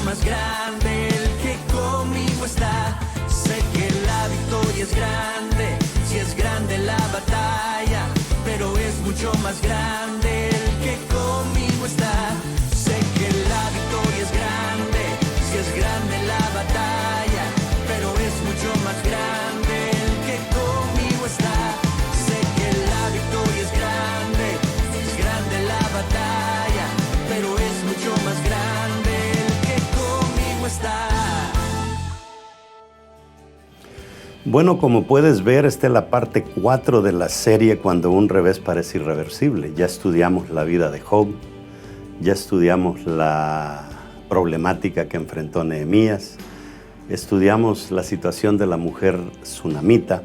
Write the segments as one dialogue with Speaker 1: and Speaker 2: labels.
Speaker 1: más grande el que conmigo está. Sé que la victoria es grande, si es grande la batalla, pero es mucho más grande el que conmigo está. Sé que la victoria es grande, si es grande la batalla, pero es mucho más grande el que conmigo está. Sé que la victoria es grande la batalla, pero es mucho más grande el que conmigo está.
Speaker 2: Bueno, como puedes ver, esta es la parte 4 de la serie Cuando un revés parece irreversible. Ya estudiamos la vida de Job, ya estudiamos la problemática que enfrentó Nehemías, estudiamos la situación de la mujer tsunamita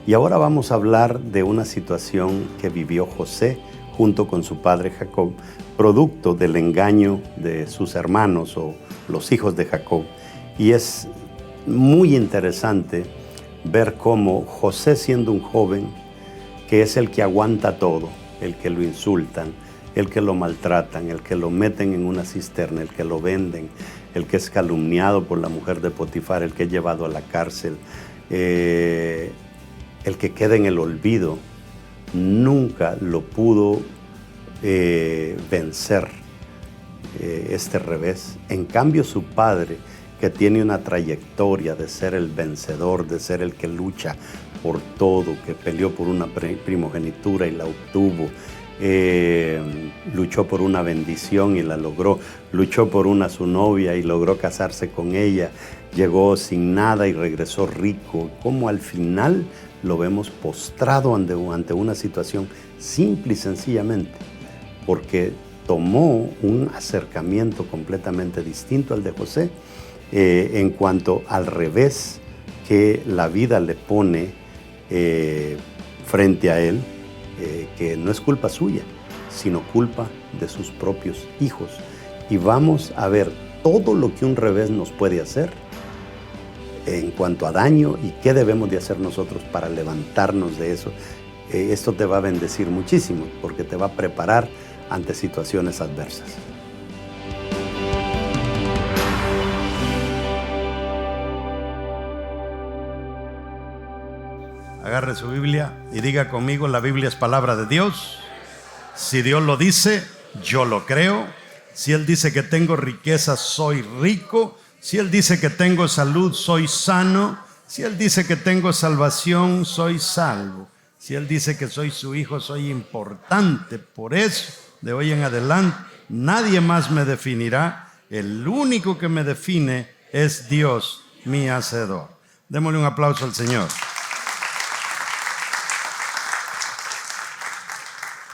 Speaker 2: y ahora vamos a hablar de una situación que vivió José junto con su padre Jacob, producto del engaño de sus hermanos o los hijos de Jacob. Y es muy interesante ver cómo José, siendo un joven, que es el que aguanta todo, el que lo insultan, el que lo maltratan, el que lo meten en una cisterna, el que lo venden, el que es calumniado por la mujer de Potifar, el que es llevado a la cárcel, el que queda en el olvido, nunca lo pudo vencer este revés. En cambio, su padre, que tiene una trayectoria de ser el vencedor, de ser el que lucha por todo, que peleó por una primogenitura y la obtuvo, luchó por una bendición y la logró, luchó por su novia y logró casarse con ella, llegó sin nada y regresó rico, como al final lo vemos postrado ante una situación simple y sencillamente, porque tomó un acercamiento completamente distinto al de José, en cuanto al revés que la vida le pone frente a él, que no es culpa suya, sino culpa de sus propios hijos. Y vamos a ver todo lo que un revés nos puede hacer en cuanto a daño y qué debemos de hacer nosotros para levantarnos de eso. Esto te va a bendecir muchísimo porque te va a preparar ante situaciones adversas. Agarre su Biblia y diga conmigo: la Biblia es palabra de Dios. Si Dios lo dice, yo lo creo. Si Él dice que tengo riqueza, soy rico. Si Él dice que tengo salud, soy sano. Si Él dice que tengo salvación, soy salvo. Si Él dice que soy su hijo, soy importante. Por eso, de hoy en adelante, nadie más me definirá. El único que me define es Dios, mi Hacedor. Démosle un aplauso al Señor.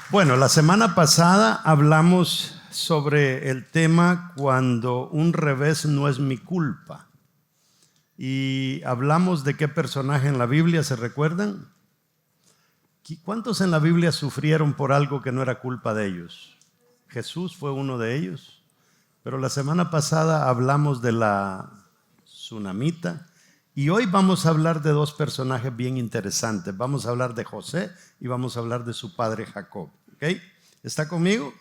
Speaker 2: Bueno, la semana pasada hablamos sobre el tema cuando un revés no es mi culpa. Y hablamos de qué personaje en la Biblia, ¿se recuerdan? ¿Cuántos en la Biblia sufrieron por algo que no era culpa de ellos? Jesús fue uno de ellos. Pero la semana pasada hablamos de la tsunamita. Y hoy vamos a hablar de dos personajes bien interesantes. Vamos a hablar de José y vamos a hablar de su padre Jacob. ¿Okay? ¿Está conmigo?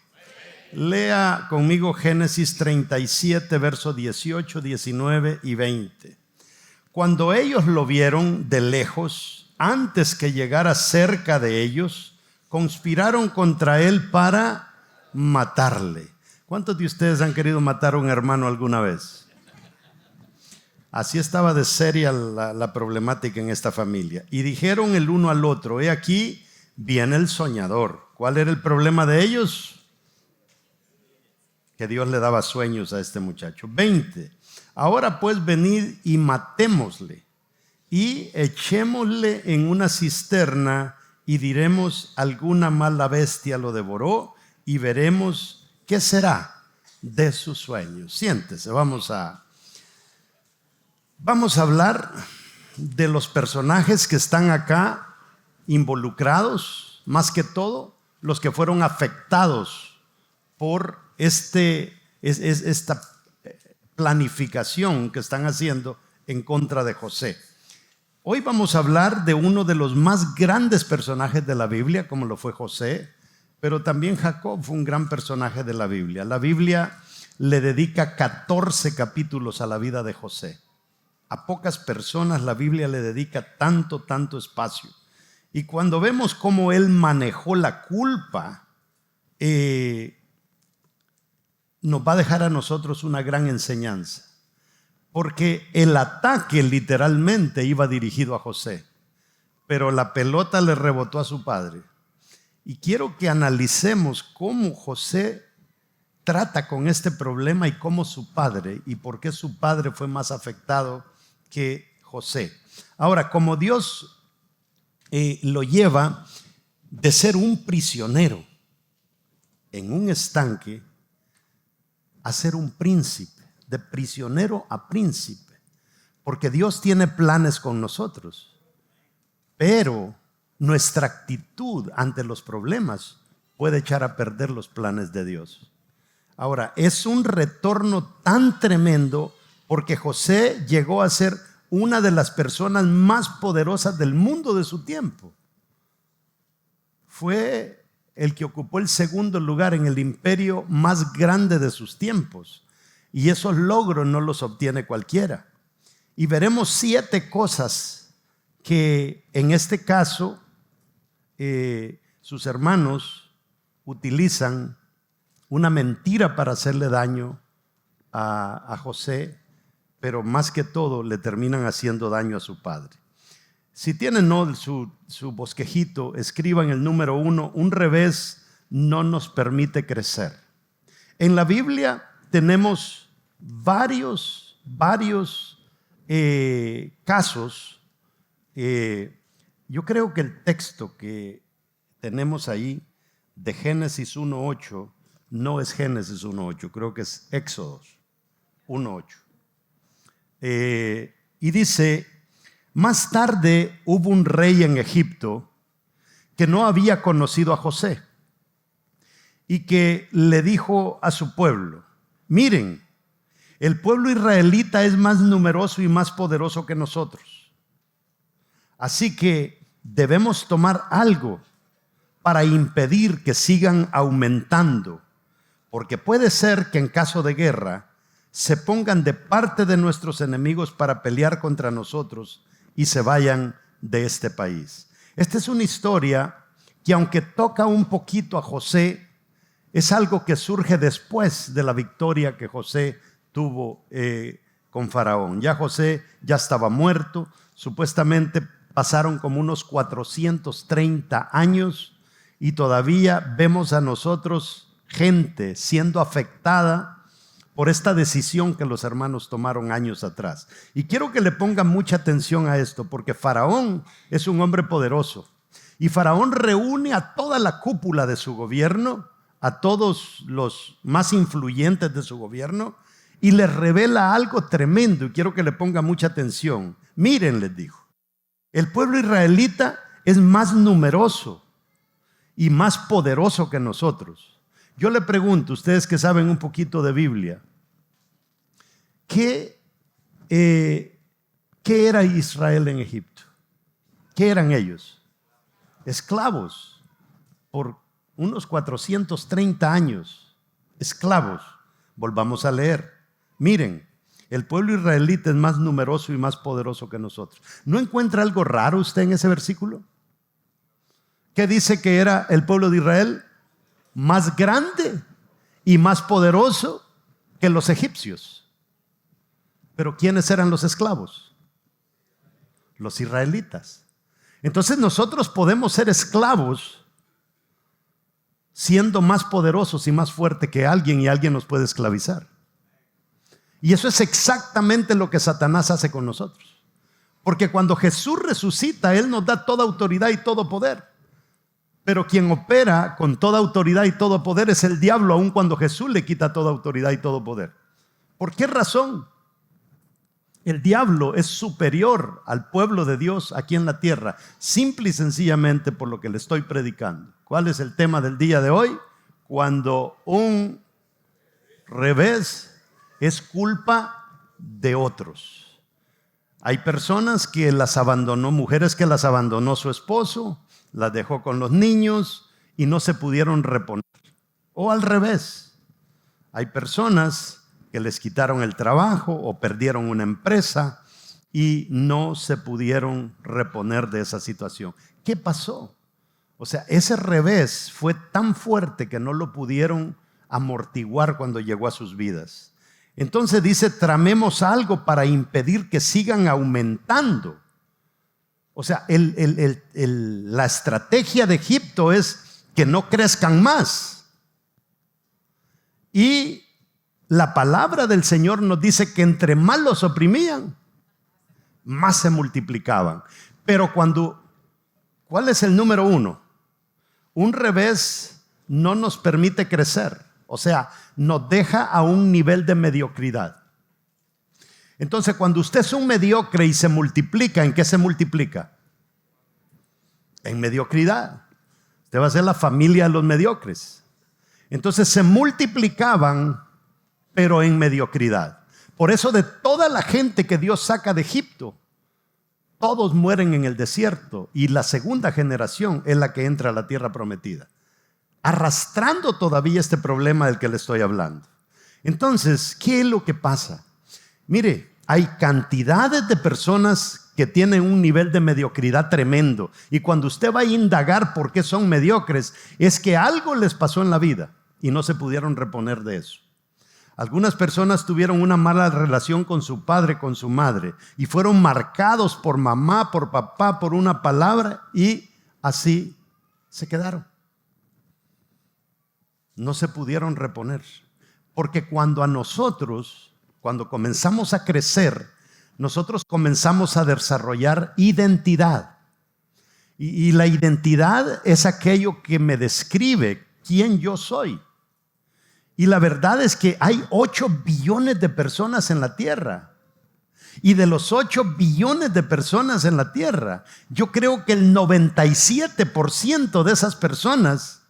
Speaker 2: Lea conmigo Génesis 37, versos 18, 19 y 20. Cuando ellos lo vieron de lejos, antes que llegara cerca de ellos, conspiraron contra él para matarle. ¿Cuántos de ustedes han querido matar a un hermano alguna vez? Así estaba de seria la problemática en esta familia. Y dijeron el uno al otro: he aquí, viene el soñador. ¿Cuál era el problema de ellos? Que Dios le daba sueños a este muchacho. 20. Ahora pues venid y matémosle y echémosle en una cisterna y diremos: alguna mala bestia lo devoró, y veremos qué será de sus sueños. Siéntese, vamos a hablar de los personajes que están acá involucrados, más que todo los que fueron afectados por esta planificación que están haciendo en contra de José. Hoy vamos a hablar de uno de los más grandes personajes de la Biblia, como lo fue José, pero también Jacob fue un gran personaje de la Biblia. La Biblia le dedica 14 capítulos a la vida de José. A pocas personas la Biblia le dedica tanto espacio. Y cuando vemos cómo él manejó la culpa, nos va a dejar a nosotros una gran enseñanza. Porque el ataque literalmente iba dirigido a José, pero la pelota le rebotó a su padre. Y quiero que analicemos cómo José trata con este problema y cómo su padre, y por qué su padre fue más afectado que José. Ahora, como Dios lo lleva de ser un prisionero en un estanque a ser un príncipe, de prisionero a príncipe, porque Dios tiene planes con nosotros, pero nuestra actitud ante los problemas puede echar a perder los planes de Dios. Ahora, es un retorno tan tremendo porque José llegó a ser una de las personas más poderosas del mundo de su tiempo. Fue el que ocupó el segundo lugar en el imperio más grande de sus tiempos. Y esos logros no los obtiene cualquiera. Y veremos 7 cosas que en este caso sus hermanos utilizan una mentira para hacerle daño a José, pero más que todo le terminan haciendo daño a su padre. Si tienen su bosquejito, escriban el número 1, un revés no nos permite crecer. En la Biblia tenemos varios casos. Yo creo que el texto que tenemos ahí de Génesis 1:8 no es Génesis 1:8, creo que es Éxodos 1:8. Y dice: más tarde hubo un rey en Egipto que no había conocido a José y que le dijo a su pueblo: miren, el pueblo israelita es más numeroso y más poderoso que nosotros. Así que debemos tomar algo para impedir que sigan aumentando, porque puede ser que en caso de guerra se pongan de parte de nuestros enemigos para pelear contra nosotros y se vayan de este país. Esta es una historia que, aunque toca un poquito a José, es algo que surge después de la victoria que José tuvo con Faraón. Ya José ya estaba muerto, supuestamente pasaron como unos 430 años y todavía vemos a nosotros gente siendo afectada por esta decisión que los hermanos tomaron años atrás. Y quiero que le pongan mucha atención a esto, porque Faraón es un hombre poderoso. Y Faraón reúne a toda la cúpula de su gobierno, a todos los más influyentes de su gobierno, y les revela algo tremendo. Y quiero que le pongan mucha atención. Miren, les dijo, el pueblo israelita es más numeroso y más poderoso que nosotros. Yo le pregunto, ustedes que saben un poquito de Biblia, ¿qué era Israel en Egipto? ¿Qué eran ellos? Esclavos por unos 430 años. Esclavos. Volvamos a leer. Miren, el pueblo israelita es más numeroso y más poderoso que nosotros. ¿No encuentra algo raro usted en ese versículo? ¿Qué dice que era el pueblo de Israel? Más grande y más poderoso que los egipcios. Pero ¿quiénes eran los esclavos? Los israelitas. Entonces nosotros podemos ser esclavos siendo más poderosos y más fuertes que alguien, y alguien nos puede esclavizar. Y eso es exactamente lo que Satanás hace con nosotros. Porque cuando Jesús resucita, Él nos da toda autoridad y todo poder. Pero quien opera con toda autoridad y todo poder es el diablo, aun cuando Jesús le quita toda autoridad y todo poder. ¿Por qué razón? El diablo es superior al pueblo de Dios aquí en la tierra, simple y sencillamente por lo que le estoy predicando. ¿Cuál es el tema del día de hoy? Cuando un revés es culpa de otros. Hay personas que las abandonó, mujeres que las abandonó su esposo, las dejó con los niños y no se pudieron reponer. O al revés, Hay personas que les quitaron el trabajo o perdieron una empresa y no se pudieron reponer de esa situación. ¿Qué pasó? O sea, ese revés fue tan fuerte que no lo pudieron amortiguar cuando llegó a sus vidas. Entonces dice, tramemos algo para impedir que sigan aumentando. O sea, la estrategia de Egipto es que no crezcan más. Y la palabra del Señor nos dice que entre más los oprimían, más se multiplicaban. Pero ¿cuál es el número uno? Un revés no nos permite crecer. O sea, nos deja a un nivel de mediocridad. Entonces, cuando usted es un mediocre y se multiplica, ¿en qué se multiplica? En mediocridad. Usted va a ser la familia de los mediocres. Entonces se multiplicaban, pero en mediocridad. Por eso de toda la gente que Dios saca de Egipto, todos mueren en el desierto y la segunda generación es la que entra a la tierra prometida, arrastrando todavía este problema del que le estoy hablando. Entonces, ¿qué es lo que pasa? Mire, hay cantidades de personas que tienen un nivel de mediocridad tremendo y cuando usted va a indagar por qué son mediocres, es que algo les pasó en la vida y no se pudieron reponer de eso. Algunas personas tuvieron una mala relación con su padre, con su madre, y fueron marcados por mamá, por papá, por una palabra, y así se quedaron. No se pudieron reponer. Porque cuando comenzamos a crecer, nosotros comenzamos a desarrollar identidad. Y la identidad es aquello que me describe quién yo soy. Y la verdad es que hay 8 billones de personas en la tierra. Y de los 8 billones de personas en la tierra, yo creo que el 97% de esas personas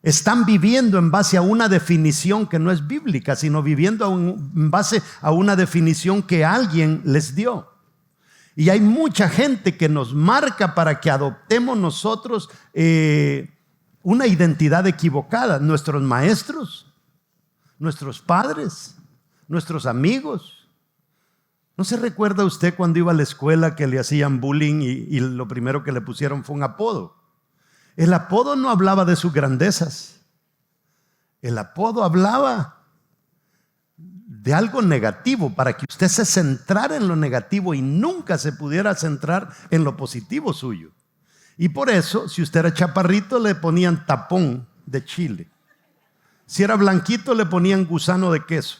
Speaker 2: están viviendo en base a una definición que no es bíblica, sino viviendo en base a una definición que alguien les dio. Y hay mucha gente que nos marca para que adoptemos nosotros una identidad equivocada. Nuestros maestros, nuestros padres, nuestros amigos. ¿No se recuerda usted cuando iba a la escuela que le hacían bullying y lo primero que le pusieron fue un apodo? El apodo no hablaba de sus grandezas. El apodo hablaba de algo negativo para que usted se centrara en lo negativo y nunca se pudiera centrar en lo positivo suyo. Y por eso, si usted era chaparrito, le ponían tapón de chile. Si era blanquito, le ponían gusano de queso.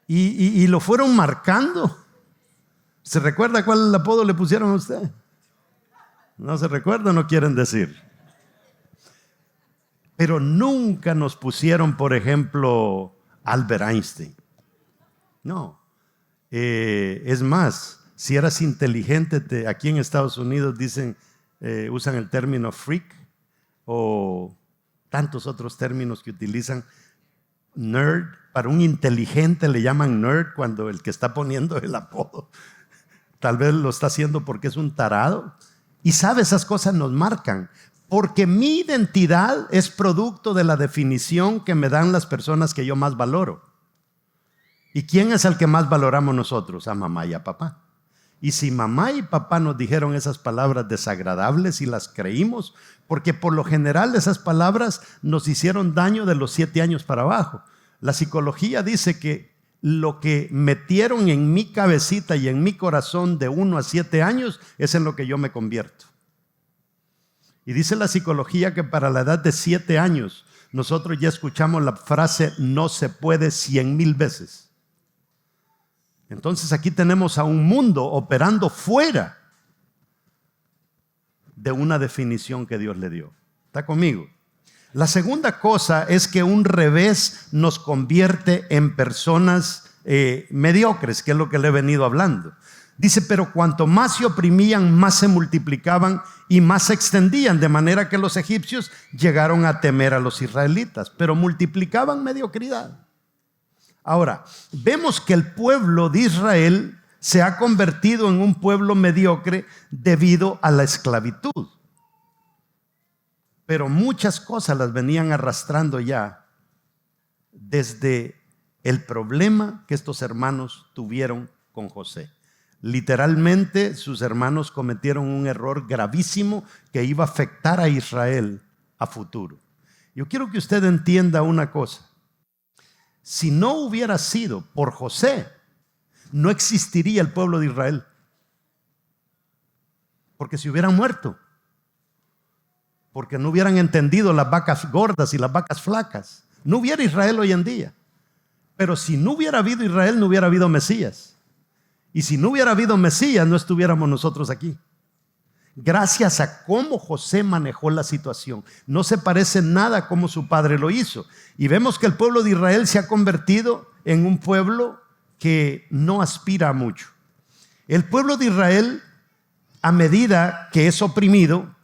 Speaker 2: Y lo fueron marcando. ¿Se recuerda cuál apodo le pusieron a usted? ¿No se recuerda? No quieren decir. Pero nunca nos pusieron, por ejemplo, Albert Einstein. No. Es más, si eras inteligente, aquí en Estados Unidos usan el término freak o tantos otros términos que utilizan. Nerd, para un inteligente le llaman nerd cuando el que está poniendo el apodo tal vez lo está haciendo porque es un tarado. Y sabe, esas cosas nos marcan, porque mi identidad es producto de la definición que me dan las personas que yo más valoro. ¿Y quién es el que más valoramos nosotros? A mamá y a papá. Y si mamá y papá nos dijeron esas palabras desagradables y las creímos, porque por lo general esas palabras nos hicieron daño de los 7 años para abajo. La psicología dice que lo que metieron en mi cabecita y en mi corazón de 1 a 7 años es en lo que yo me convierto. Y dice la psicología que para la edad de 7 años nosotros ya escuchamos la frase no se puede 100,000 veces. Entonces aquí tenemos a un mundo operando fuera de una definición que Dios le dio. ¿Está conmigo? La segunda cosa es que un revés nos convierte en personas mediocres, que es lo que le he venido hablando. Dice, pero cuanto más se oprimían, más se multiplicaban y más se extendían, de manera que los egipcios llegaron a temer a los israelitas, pero multiplicaban mediocridad. Ahora, vemos que el pueblo de Israel se ha convertido en un pueblo mediocre debido a la esclavitud. Pero muchas cosas las venían arrastrando ya desde el problema que estos hermanos tuvieron con José. Literalmente, sus hermanos cometieron un error gravísimo que iba a afectar a Israel a futuro. Yo quiero que usted entienda una cosa. Si no hubiera sido por José, no existiría el pueblo de Israel. Porque se hubieran muerto. Porque no hubieran entendido las vacas gordas y las vacas flacas. No hubiera Israel hoy en día. Pero si no hubiera habido Israel, no hubiera habido Mesías. Y si no hubiera habido Mesías, no estuviéramos nosotros aquí. Gracias a cómo José manejó la situación. No se parece nada a cómo su padre lo hizo. Y vemos que el pueblo de Israel se ha convertido en un pueblo que no aspira a mucho. El pueblo de Israel, a medida que es oprimido,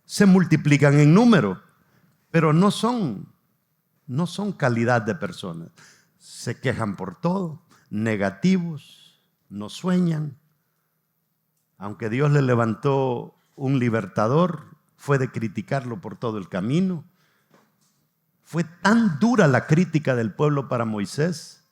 Speaker 2: se multiplican en número, pero no son calidad de personas. Se quejan por todo, negativos, no sueñan. Aunque Dios le levantó un libertador, fue de criticarlo por todo el camino. Fue tan dura la crítica del pueblo para Moisés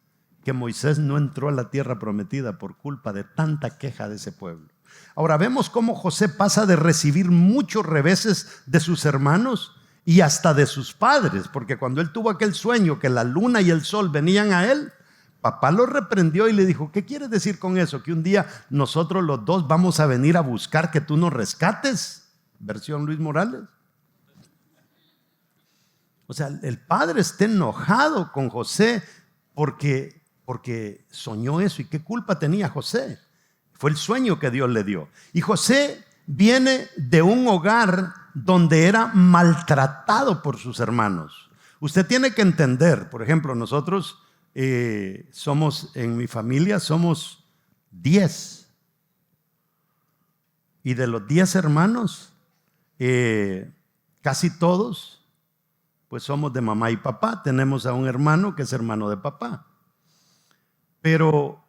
Speaker 2: que Moisés no entró a la tierra prometida por culpa de tanta queja de ese pueblo. Ahora vemos cómo José pasa de recibir muchos reveses de sus hermanos y hasta de sus padres, porque cuando él tuvo aquel sueño que la luna y el sol venían a él, papá lo reprendió y le dijo: ¿qué quieres decir con eso? ¿Que un día nosotros los dos vamos a venir a buscar que tú nos rescates? Versión Luis Morales. O sea, el padre está enojado con José porque soñó eso. ¿Y qué culpa tenía José? Fue el sueño que Dios le dio. Y José viene de un hogar donde era maltratado por sus hermanos. Usted tiene que entender, por ejemplo, nosotros en mi familia somos 10. Y de los 10 hermanos, casi todos, pues somos de mamá y papá. Tenemos a un hermano que es hermano de papá. Pero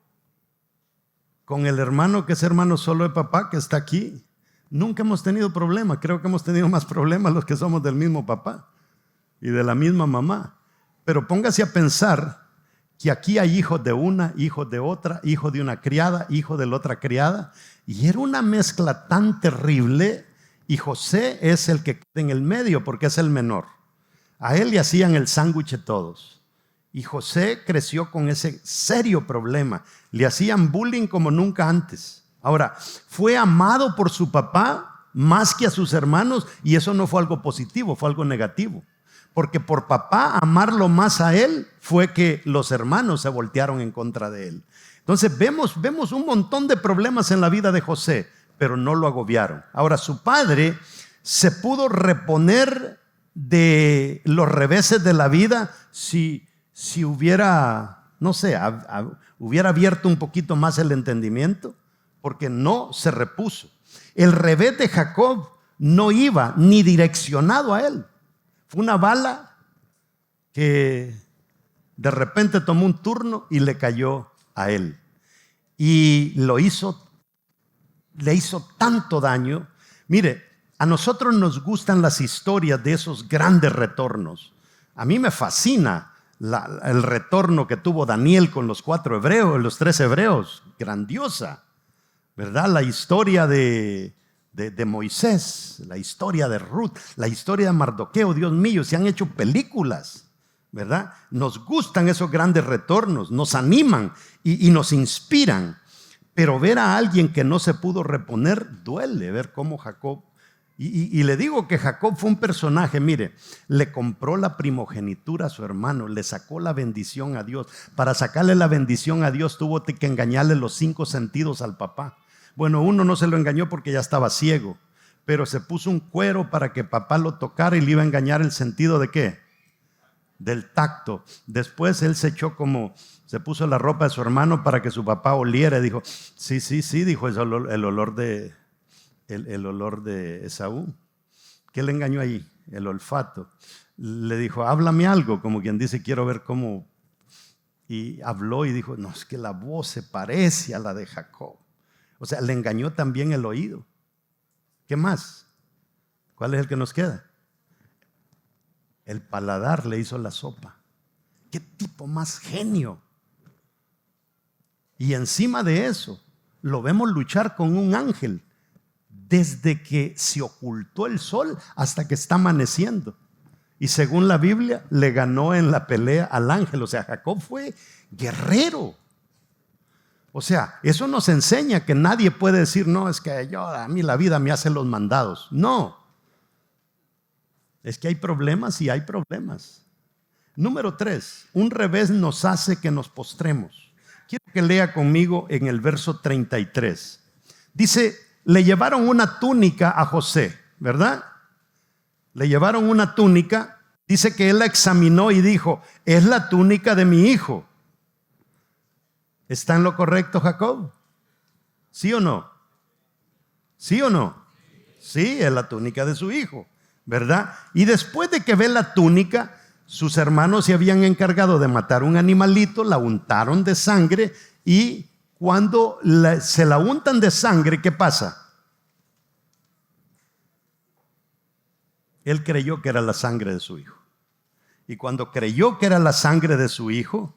Speaker 2: con el hermano que es hermano solo de papá, que está aquí, nunca hemos tenido problemas. Creo que hemos tenido más problemas los que somos del mismo papá y de la misma mamá. Pero póngase a pensar que aquí hay hijos de una, hijos de otra, hijo de una criada, hijo de la otra criada. Y era una mezcla tan terrible, y José es el que queda en el medio porque es el menor. A él le hacían el sándwich todos. Y José creció con ese serio problema. Le hacían bullying como nunca antes. Ahora, fue amado por su papá más que a sus hermanos, y eso no fue algo positivo, fue algo negativo. Porque por papá amarlo más a él fue que los hermanos se voltearon en contra de él. Entonces vemos un montón de problemas en la vida de José, pero no lo agobiaron. Ahora, su padre se pudo reponer de los reveses de la vida si hubiera, no sé, hubiera abierto un poquito más el entendimiento, porque no se repuso. El revés de Jacob no iba ni direccionado a él. Fue una bala que de repente tomó un turno y le cayó a él. Y le hizo tanto daño. Mire, a nosotros nos gustan las historias de esos grandes retornos. A mí me fascina el retorno que tuvo Daniel con los 3 hebreos. Grandiosa, ¿verdad? La historia de Moisés, la historia de Ruth, la historia de Mardoqueo. Dios mío, se han hecho películas, ¿verdad? Nos gustan esos grandes retornos, nos animan y nos inspiran. Pero ver a alguien que no se pudo reponer duele, ver cómo Jacob. Y le digo que Jacob fue un personaje. Mire, le compró la primogenitura a su hermano, le sacó la bendición a Dios. Para sacarle la bendición a Dios tuvo que engañarle los 5 sentidos al papá. Bueno, uno no se lo engañó porque ya estaba ciego, pero se puso un cuero para que papá lo tocara y le iba a engañar el sentido ¿de qué? Del tacto. Después él se puso la ropa de su hermano para que su papá oliera y dijo: sí, dijo, es el olor de Esaú. ¿Qué le engañó ahí? El olfato. Le dijo: háblame algo, como quien dice, quiero ver cómo. Y habló y dijo: no, es que la voz se parece a la de Jacob. O sea, le engañó también el oído. ¿Qué más? ¿Cuál es el que nos queda? El paladar le hizo la sopa. qué tipo más genio. Y encima de eso, lo vemos luchar con un ángel desde que se ocultó el sol hasta que está amaneciendo. Y según la Biblia, le ganó en la pelea al ángel. O sea, Jacob fue guerrero. O sea, eso nos enseña que nadie puede decir, no, es que a mí la vida me hace los mandados. No. Es que hay problemas y hay problemas. Número 3, un revés nos hace que nos postremos. Quiero que lea conmigo en el verso 33. Dice, le llevaron una túnica a José, ¿verdad? Le llevaron una túnica. Dice que él la examinó y dijo, es la túnica de mi hijo. ¿Está en lo correcto, Jacob? ¿Sí o no? ¿Sí o no? Sí, es la túnica de su hijo, ¿verdad? Y después de que ve la túnica, sus hermanos se habían encargado de matar un animalito, la untaron de sangre y cuando se la untan de sangre, ¿qué pasa? Él creyó que era la sangre de su hijo. Y cuando creyó que era la sangre de su hijo,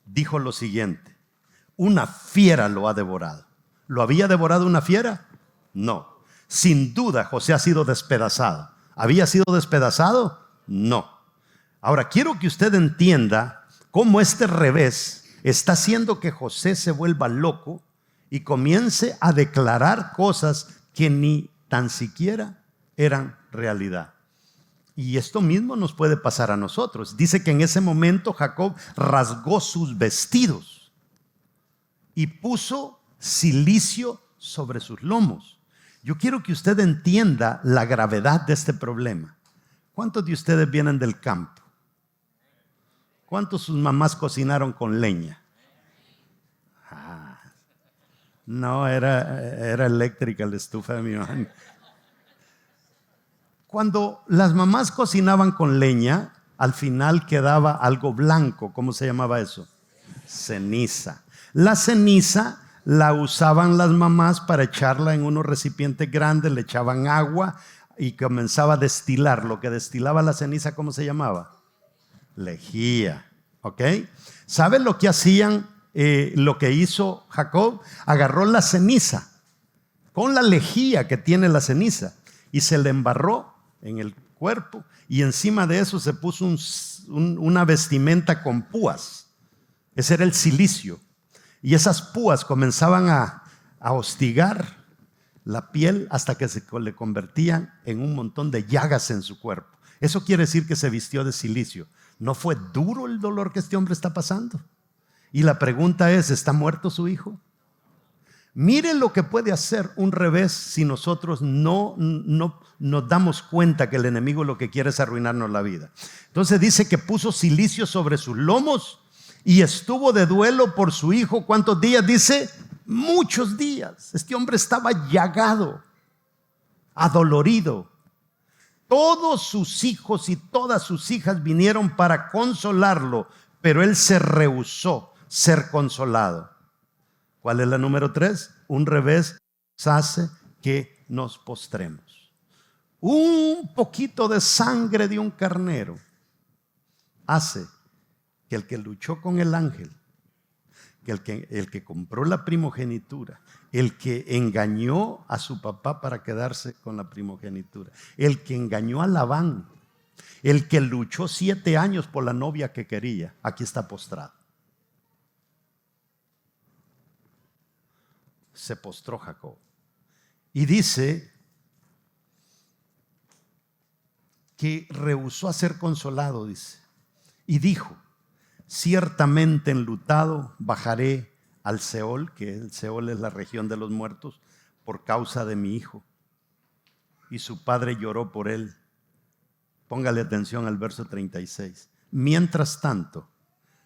Speaker 2: dijo lo siguiente, una fiera lo ha devorado. ¿Lo había devorado una fiera? No. Sin duda José ha sido despedazado. ¿Había sido despedazado? No. Ahora quiero que usted entienda cómo este revés está haciendo que José se vuelva loco y comience a declarar cosas que ni tan siquiera eran realidad. Y esto mismo nos puede pasar a nosotros. Dice que en ese momento Jacob rasgó sus vestidos y puso cilicio sobre sus lomos. Yo quiero que usted entienda la gravedad de este problema. ¿Cuántos de ustedes vienen del campo? ¿Cuántos sus mamás cocinaron con leña? No, era eléctrica la estufa de mi mamá. Cuando las mamás cocinaban con leña, al final quedaba algo blanco. ¿Cómo se llamaba eso? Ceniza. La ceniza la usaban las mamás para echarla en unos recipientes grandes, le echaban agua y comenzaba a destilar. Lo que destilaba la ceniza, ¿cómo se llamaba? Lejía. ¿Ok? ¿Saben lo que hacían? Lo que hizo Jacob, agarró la ceniza con la lejía que tiene la ceniza y se le embarró en el cuerpo y encima de eso se puso una vestimenta con púas. Ese era el cilicio. Y esas púas comenzaban a hostigar la piel hasta que se le convertían en un montón de llagas en su cuerpo. Eso quiere decir que se vistió de cilicio. ¿No fue duro el dolor que este hombre está pasando? Y la pregunta es, ¿está muerto su hijo? Miren lo que puede hacer un revés si nosotros no nos damos cuenta que el enemigo lo que quiere es arruinarnos la vida. Entonces dice que puso cilicio sobre sus lomos y estuvo de duelo por su hijo. ¿Cuántos días? Dice, muchos días. Este hombre estaba llagado, adolorido. Todos sus hijos y todas sus hijas vinieron para consolarlo, pero él se rehusó ser consolado. ¿Cuál es la número 3? Un revés nos hace que nos postremos. Un poquito de sangre de un carnero hace que el que luchó con el ángel, que el que compró la primogenitura, el que engañó a su papá para quedarse con la primogenitura, el que engañó a Labán, el que luchó 7 años por la novia que quería, aquí está postrado. Se postró Jacob. Y dice que rehusó a ser consolado, dice. Y dijo, ciertamente enlutado bajaré al Seol, que el Seol es la región de los muertos, por causa de mi hijo. Y su padre lloró por él. Póngale atención al verso 36. Mientras tanto,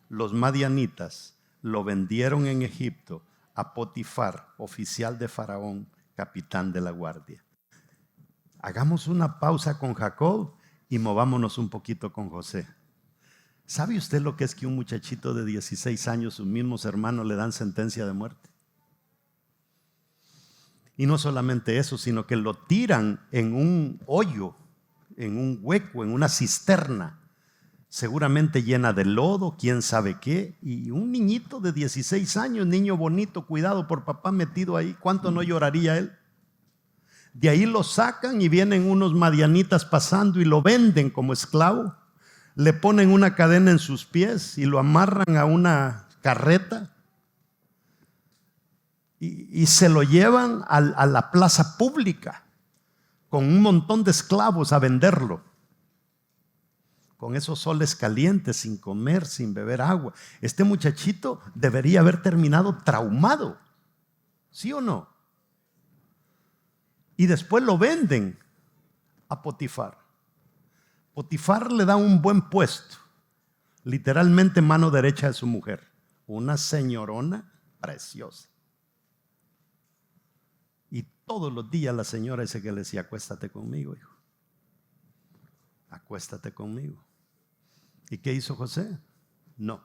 Speaker 2: los madianitas lo vendieron en Egipto a Potifar, oficial de Faraón, capitán de la guardia. Hagamos una pausa con Jacob y movámonos un poquito con José. ¿Sabe usted lo que es que un muchachito de 16 años, sus mismos hermanos le dan sentencia de muerte? Y no solamente eso, sino que lo tiran en un hoyo, en un hueco, en una cisterna. seguramente llena de lodo, quién sabe qué, y un niñito de 16 años, niño bonito, cuidado por papá, metido ahí, ¿cuánto no lloraría él? De ahí lo sacan y vienen unos madianitas pasando y lo venden como esclavo, le ponen una cadena en sus pies y lo amarran a una carreta y se lo llevan a la plaza pública con un montón de esclavos a venderlo. Con esos soles calientes, sin comer, sin beber agua. Este muchachito debería haber terminado traumado, ¿sí o no? Y después lo venden a Potifar. Potifar le da un buen puesto, literalmente mano derecha de su mujer, una señorona preciosa. Y todos los días la señora dice que le decía, acuéstate conmigo, hijo. Acuéstate conmigo. ¿Y qué hizo José? No.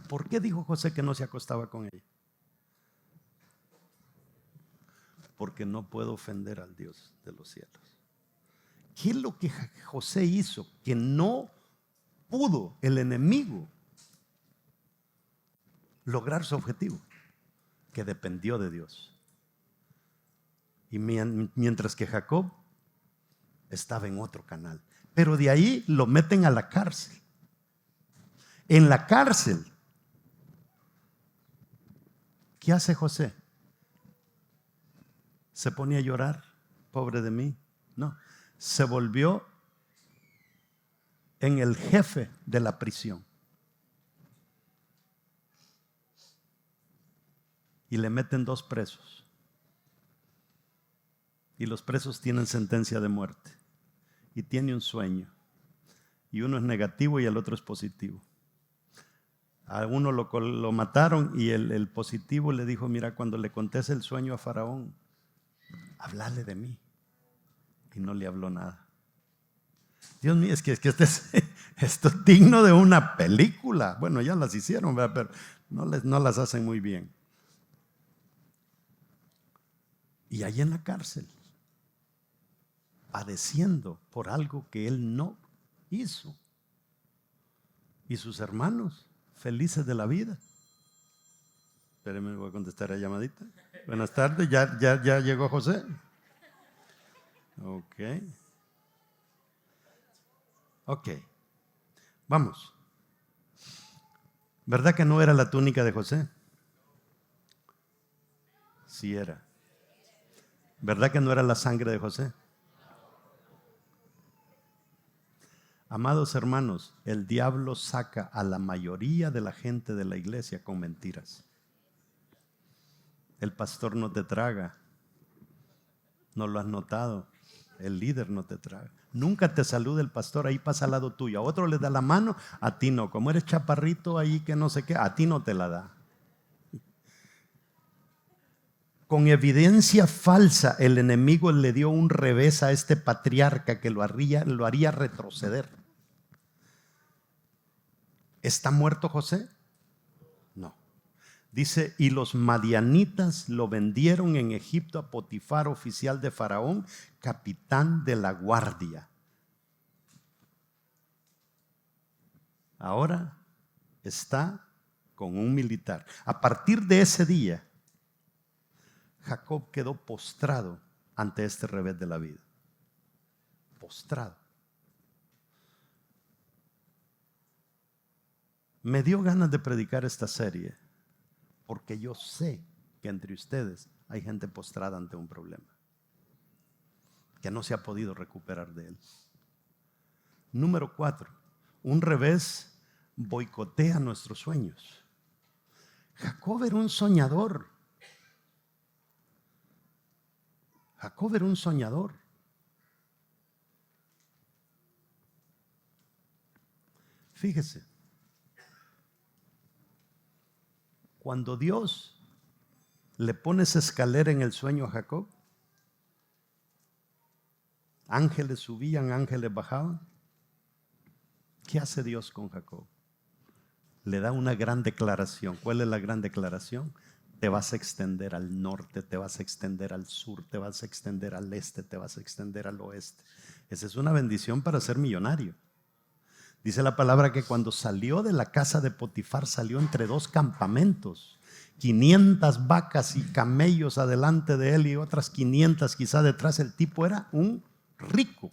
Speaker 2: ¿Por qué dijo José que no se acostaba con ella? Porque no puedo ofender al Dios de los cielos. ¿Qué es lo que José hizo? Que no pudo el enemigo lograr su objetivo, que dependió de Dios. Y mientras que Jacob estaba en otro canal. Pero de ahí lo meten a la cárcel. En la cárcel, ¿qué hace José? ¿Se ponía a llorar? Pobre de mí. No, se volvió en el jefe de la prisión. Y le meten 2 presos. Y los presos tienen sentencia de muerte. Y tiene un sueño. Y uno es negativo y el otro es positivo. A uno lo mataron y el positivo le dijo, mira, cuando le contes el sueño a Faraón, háblale de mí. Y no le habló nada. Dios mío, es que esto es digno de una película. Bueno, ya las hicieron, ¿verdad? Pero no las hacen muy bien. Y ahí en la cárcel, padeciendo por algo que él no hizo. Y sus hermanos, felices de la vida. Espérenme, voy a contestar la llamadita. Buenas tardes, ya llegó José. Ok, vamos. ¿Verdad que no era la túnica de José? Sí era. ¿Verdad que no era la sangre de José? Amados hermanos, el diablo saca a la mayoría de la gente de la iglesia con mentiras. El pastor no te traga. ¿No lo has notado? El líder no te traga. Nunca te saluda el pastor, ahí pasa al lado tuyo. A otro le da la mano, a ti no. Como eres chaparrito ahí que no sé qué, a ti no te la da. Con evidencia falsa, el enemigo le dio un revés a este patriarca que lo haría retroceder. ¿Está muerto José? No. Dice, y los madianitas lo vendieron en Egipto a Potifar, oficial de Faraón, capitán de la guardia. Ahora está con un militar. A partir de ese día, Jacob quedó postrado ante este revés de la vida. Postrado. Me dio ganas de predicar esta serie porque yo sé que entre ustedes hay gente postrada ante un problema que no se ha podido recuperar de él. Número 4, un revés boicotea nuestros sueños. Jacob era un soñador. Jacob era un soñador. Fíjese, cuando Dios le pone esa escalera en el sueño a Jacob, ángeles subían, ángeles bajaban. ¿Qué hace Dios con Jacob? Le da una gran declaración. ¿Cuál es la gran declaración? Te vas a extender al norte, te vas a extender al sur, te vas a extender al este, te vas a extender al oeste. Esa es una bendición para ser millonario. Dice la palabra que cuando salió de la casa de Potifar, salió entre dos campamentos. 500 vacas y camellos adelante de él y otras 500 quizá detrás. El tipo era un rico.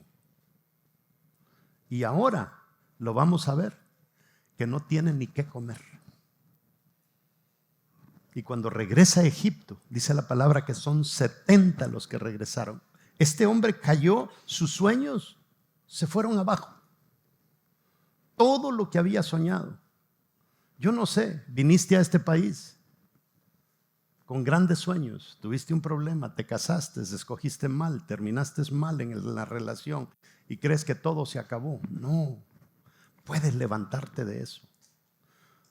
Speaker 2: Y ahora lo vamos a ver, que no tiene ni qué comer. Y cuando regresa a Egipto, dice la palabra que son 70 los que regresaron. Este hombre cayó, sus sueños se fueron abajo. Todo lo que había soñado. Yo no sé, viniste a este país con grandes sueños, tuviste un problema, te casaste, escogiste mal, terminaste mal en la relación y crees que todo se acabó. No, puedes levantarte de eso.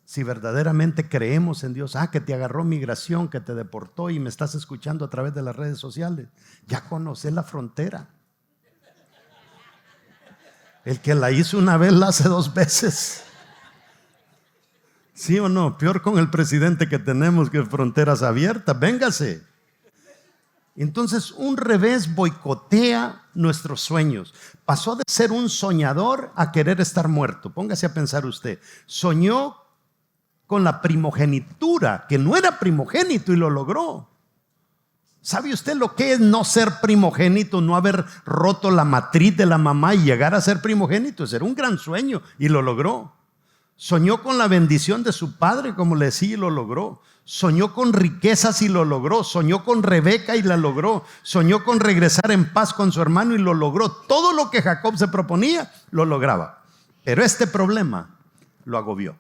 Speaker 2: Si verdaderamente creemos en Dios, que te agarró migración, que te deportó y me estás escuchando a través de las redes sociales, ya conoces la frontera. El que la hizo una vez la hace 2 veces. ¿Sí o no? Peor con el presidente que tenemos, que fronteras abiertas. Véngase. Entonces un revés boicotea nuestros sueños. Pasó de ser un soñador a querer estar muerto. Póngase a pensar usted. Soñó con la primogenitura, que no era primogénito y lo logró. ¿Sabe usted lo que es no ser primogénito, no haber roto la matriz de la mamá y llegar a ser primogénito? Era un gran sueño y lo logró. Soñó con la bendición de su padre, como le decía, y lo logró. Soñó con riquezas y lo logró. Soñó con Rebeca y la logró. Soñó con regresar en paz con su hermano y lo logró. Todo lo que Jacob se proponía, lo lograba. Pero este problema lo agobió.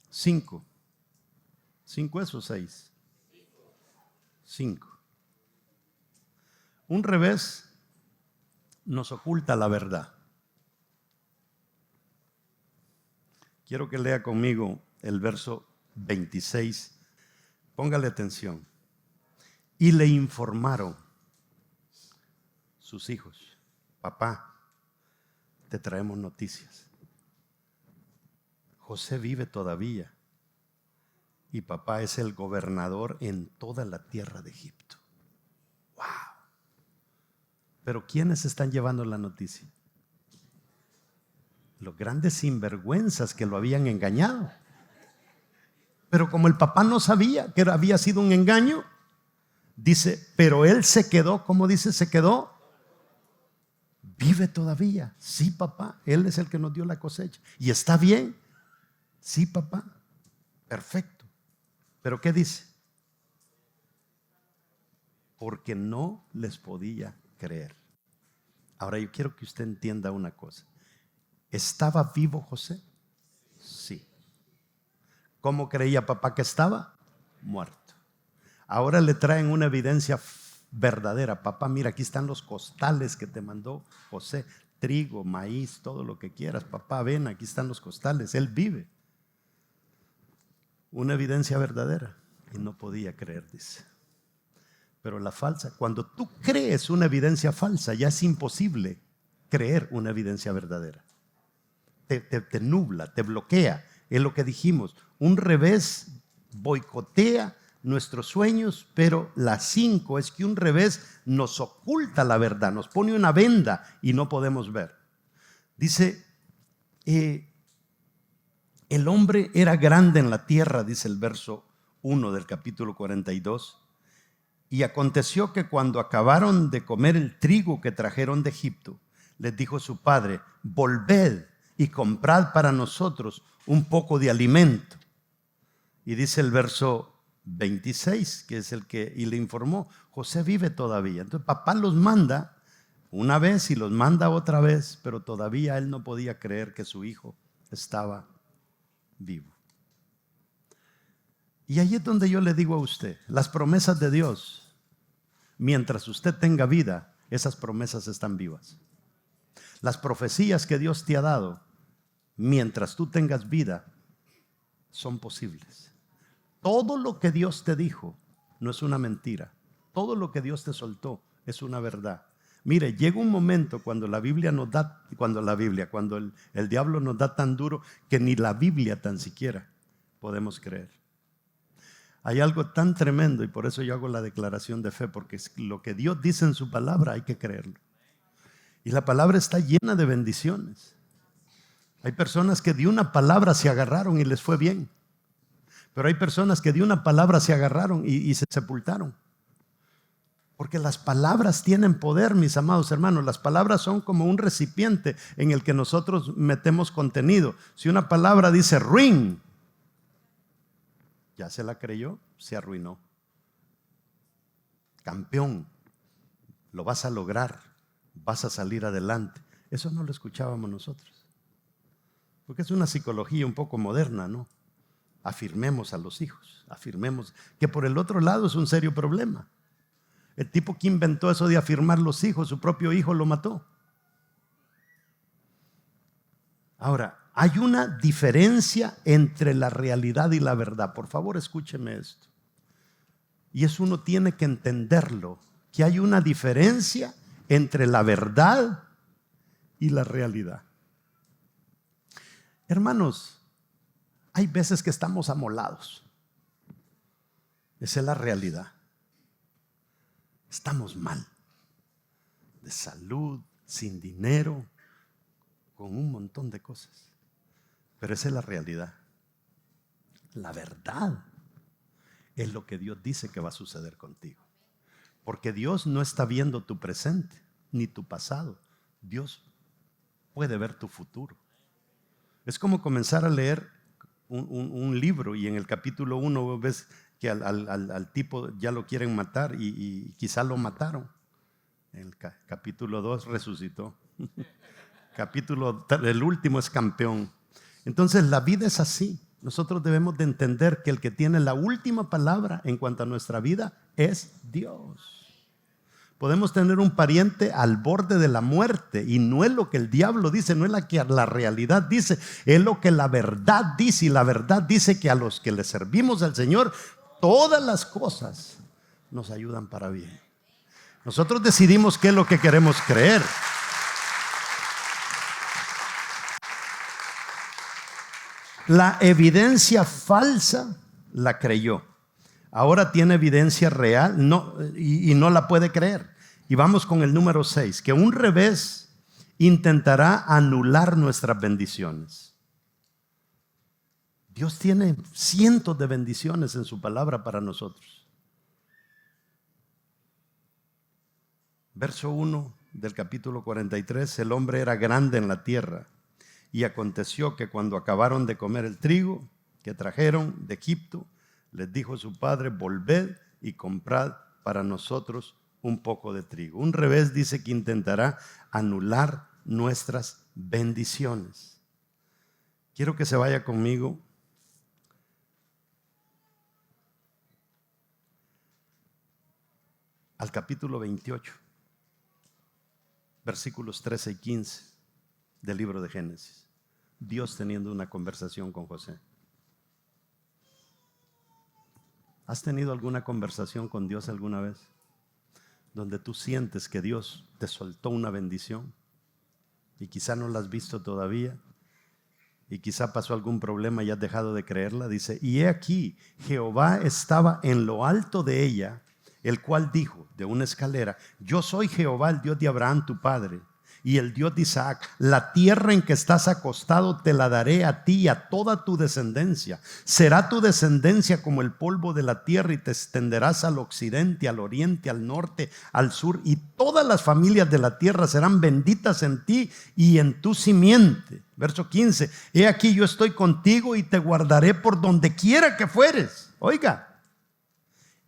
Speaker 2: 5. 5 es o 6. 5. Un revés nos oculta la verdad. Quiero que lea conmigo el verso 26. Póngale atención. Y le informaron sus hijos: papá, te traemos noticias. José vive todavía. Y papá es el gobernador en toda la tierra de Egipto. ¡Wow! Pero ¿quiénes están llevando la noticia? Los grandes sinvergüenzas que lo habían engañado. Pero como el papá no sabía que había sido un engaño, dice, pero él se quedó, ¿cómo dice? Se quedó. Vive todavía. Sí, papá, él es el que nos dio la cosecha. ¿Y está bien? Sí, papá. Perfecto. ¿Pero qué dice? Porque no les podía creer. Ahora yo quiero que usted entienda una cosa. ¿Estaba vivo José? Sí. ¿Cómo creía papá que estaba? Muerto. Ahora le traen una evidencia verdadera. Papá, mira, aquí están los costales que te mandó José. Trigo, maíz, todo lo que quieras. Papá, ven, aquí están los costales. Él vive. Una evidencia verdadera. Y no podía creer, dice. Pero la falsa, cuando tú crees una evidencia falsa, ya es imposible creer una evidencia verdadera. Te nubla, te bloquea. Es lo que dijimos. Un revés boicotea nuestros sueños, pero la 5 es que un revés nos oculta la verdad, nos pone una venda y no podemos ver. Dice, el hombre era grande en la tierra, dice el verso 1 del capítulo 42. Y aconteció que cuando acabaron de comer el trigo que trajeron de Egipto, les dijo su padre: volved y comprad para nosotros un poco de alimento. Y dice el verso 26, que es el que, y le informó, José vive todavía. Entonces papá los manda una vez y los manda otra vez, pero todavía él no podía creer que su hijo estaba vivo. Y ahí es donde yo le digo a usted, las promesas de Dios, mientras usted tenga vida, esas promesas están vivas. Las profecías que Dios te ha dado, mientras tú tengas vida, son posibles. Todo lo que Dios te dijo no es una mentira. Todo lo que Dios te soltó es una verdad. Mire, llega un momento cuando la Biblia nos da, cuando el diablo nos da tan duro que ni la Biblia tan siquiera podemos creer. Hay algo tan tremendo y por eso yo hago la declaración de fe, porque lo que Dios dice en su palabra hay que creerlo. Y la palabra está llena de bendiciones. Hay personas que de una palabra se agarraron y les fue bien. Pero hay personas que de una palabra se agarraron y se sepultaron. Porque las palabras tienen poder, mis amados hermanos. Las palabras son como un recipiente en el que nosotros metemos contenido. Si una palabra dice ring, ya se la creyó, se arruinó. Campeón, lo vas a lograr, vas a salir adelante. Eso no lo escuchábamos nosotros. Porque es una psicología un poco moderna, ¿no? Afirmemos a los hijos, afirmemos que por el otro lado es un serio problema. El tipo que inventó eso de afirmar los hijos, su propio hijo lo mató. Ahora, hay una diferencia entre la realidad y la verdad. Por favor, escúcheme esto. Y eso uno tiene que entenderlo, que hay una diferencia entre la verdad y la realidad. Hermanos, hay veces que estamos amolados. Esa es la realidad. Estamos mal, de salud, sin dinero, con un montón de cosas. Pero esa es la realidad. La verdad es lo que Dios dice que va a suceder contigo. Porque Dios no está viendo tu presente ni tu pasado. Dios puede ver tu futuro. Es como comenzar a leer un libro y en el capítulo 1 ves que al tipo ya lo quieren matar y quizá lo mataron. En el capítulo 2 resucitó. El último es campeón. Entonces la vida es así. Nosotros debemos de entender que el que tiene la última palabra en cuanto a nuestra vida es Dios. Podemos tener un pariente al borde de la muerte y no es lo que el diablo dice, no es lo que la realidad dice, es lo que la verdad dice. Y la verdad dice que a los que le servimos al Señor, todas las cosas nos ayudan para bien. Nosotros decidimos qué es lo que queremos creer. La evidencia falsa la creyó. Ahora tiene evidencia real y no la puede creer. Y vamos con el número 6, que un revés intentará anular nuestras bendiciones. Dios tiene cientos de bendiciones en su palabra para nosotros. Verso 1 del capítulo 43, el hombre era grande en la tierra. Y aconteció que cuando acabaron de comer el trigo que trajeron de Egipto, les dijo su padre, volved y comprad para nosotros un poco de trigo. Un revés dice que intentará anular nuestras bendiciones. Quiero que se vaya conmigo al capítulo 28, versículos 13 y 15 del libro de Génesis. Dios teniendo una conversación con José. ¿Has tenido alguna conversación con Dios alguna vez? Donde tú sientes que Dios te soltó una bendición y quizá no la has visto todavía y quizá pasó algún problema y has dejado de creerla. Dice, y he aquí, Jehová estaba en lo alto de ella, el cual dijo de una escalera, yo soy Jehová, el Dios de Abraham tu padre y el Dios de Isaac. La tierra en que estás acostado te la daré a ti y a toda tu descendencia. Será tu descendencia como el polvo de la tierra y te extenderás al occidente, al oriente, al norte, al sur. Y todas las familias de la tierra serán benditas en ti y en tu simiente. Verso 15. He aquí yo estoy contigo y te guardaré por donde quiera que fueres. Oiga.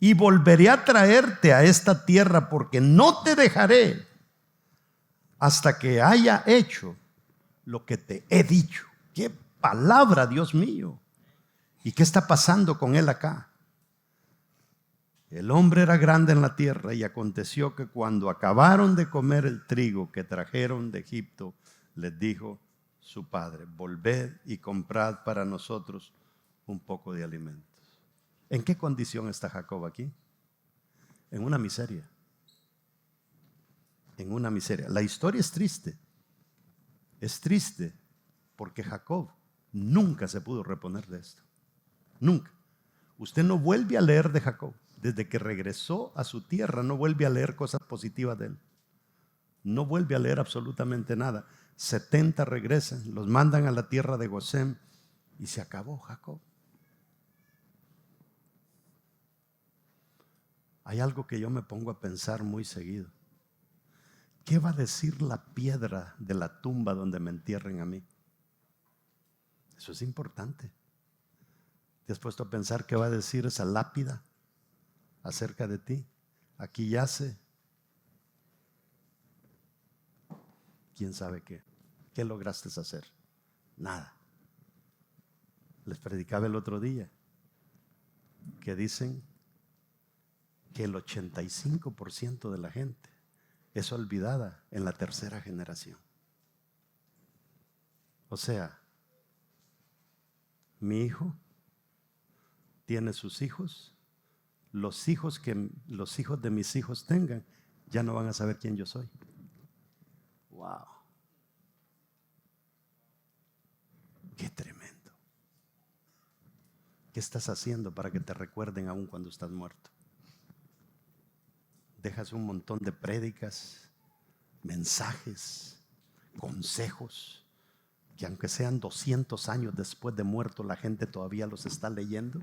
Speaker 2: Y volveré a traerte a esta tierra porque no te dejaré hasta que haya hecho lo que te he dicho. ¡Qué palabra, Dios mío! ¿Y qué está pasando con él acá? El hombre era grande en la tierra y aconteció que cuando acabaron de comer el trigo que trajeron de Egipto, les dijo su padre, volved y comprad para nosotros un poco de alimentos. ¿En qué condición está Jacob aquí? En una miseria. En una miseria. La historia es triste. Es triste porque Jacob nunca se pudo reponer de esto. Nunca. Usted no vuelve a leer de Jacob. Desde que regresó a su tierra no vuelve a leer cosas positivas de él. no vuelve a leer absolutamente nada. 70 regresan, los mandan a la tierra de Gosén y se acabó Jacob. Hay algo que yo me pongo a pensar muy seguido. ¿Qué va a decir la piedra de la tumba donde me entierren a mí? Eso es importante. ¿Te has puesto a pensar qué va a decir esa lápida acerca de ti? Aquí yace. ¿Quién sabe qué? ¿Qué lograste hacer? Nada. Les predicaba el otro día que dicen que el 85% de la gente es olvidada en la tercera generación. O sea, mi hijo tiene sus hijos, los hijos que los hijos de mis hijos tengan ya no van a saber quién yo soy. Wow. Qué tremendo. ¿Qué estás haciendo para que te recuerden aún cuando estás muerto? Dejas un montón de prédicas, mensajes, consejos, que aunque sean 200 años después de muerto, la gente todavía los está leyendo.